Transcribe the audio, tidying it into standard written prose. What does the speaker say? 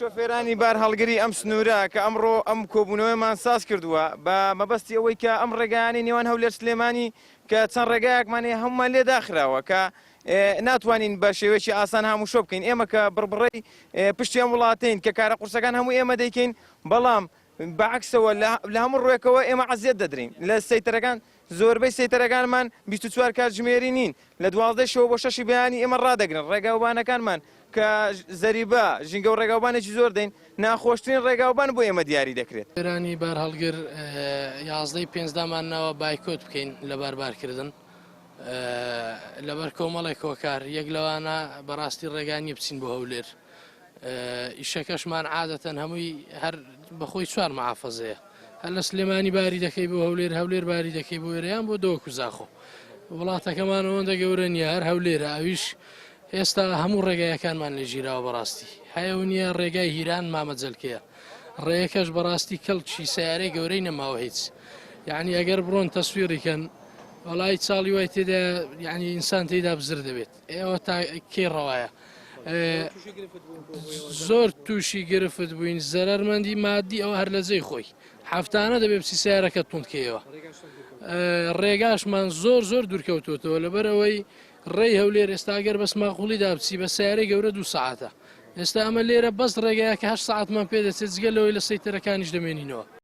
شۆفێرانی بار هەڵگری ئەم سنوورە کە ئەمڕۆ ئەم کۆبوونەوەیمان ساز کردووە بە مەبەستی ئەوەی کە ئەم ڕێگایانی نێوان هەولێر سلێمانی کە چەند ڕێگایەکمانێ هەمومان لێ داخراوە کە ناتوانین بە شێوەیەکی ئاسان هەموو شۆ بکەین. ئێمە کە بڕبڕەی پشتی ئەم وڵاتین کە کارە قورسەکان هەموو ئێمە دەیکەین، بەڵام بەعکسەوە لە هەموو ڕوێکەوە ئێمە عەزیەت دەدرین لە سەیتەرەکان. زۆربەی سەیتەرەکانمان 24 کاتژمێری نین، لە 12 شەو بۆ 6 بەیانی ئێمە ڕادەگرن. ڕێگاوبانەکانمان کە زەریبە ژینگە و ڕێگاوبانێکی زۆر دەین، ناخۆشترین ڕێگاوبان بۆ ئێمە دیاری دەکرێت. ئێرانی بار هەڵگر 11 پێنجدامانەوە بایکۆت بکەین لە باربارکردن لەبەر کۆمەڵی کۆکار. یەک لەوانە بەڕاستی ڕێگانی بچین بۆ هەولێر. ئیشەکەشمان عادەتەن هەمووی هەر بەخۆی چوار مەحافەزەیە. هەر لە سلێمانی باری دەکەی بۆ هەولێر، هەولێر باری دەکەی بۆ وێرەیان بۆ دۆ کوزاخۆ. وڵاتەکەمان ئەوەندە گەورە نییە، هەر هەولێرە. ئەویش ئێستا هەموو ڕێگایەکانمان لێ ژیراوە. بەڕاستی هەیە نییە ڕێگای هیران مامەجەلکەیە. ڕێیەکەش بەڕاستی کەڵکی سیارەی گەورەی نەماوە هیچ. یعنی ئەگەر بڕۆن تەسویریکەن وەڵای چاڵی وای تێدا، یعنی ئینسان تێدا بزر دەبێت. ئێوە تا کێ ڕەوایە زۆر تووشی گرفت بووین. زەرەرمەندی مادی ئەوە هەر لە جێی خۆی هەفتانە دەبێت بچی سیارەکە توندکەوە. ڕێگاشمان زۆر دوورکەوتوتەوە لەبەرەوەی ڕێی هەولێر ئێستا گەر بەس ماقوڵیدا بچی بە سیارەی گەورە 2 ساعتە. ئێستا ئەمە لێرە بەس ڕێگەیە کە 8 ساعتمان پێ دەچێت، جگە لەوەی لە سەیتەرەکانیش دەمێنینەوە.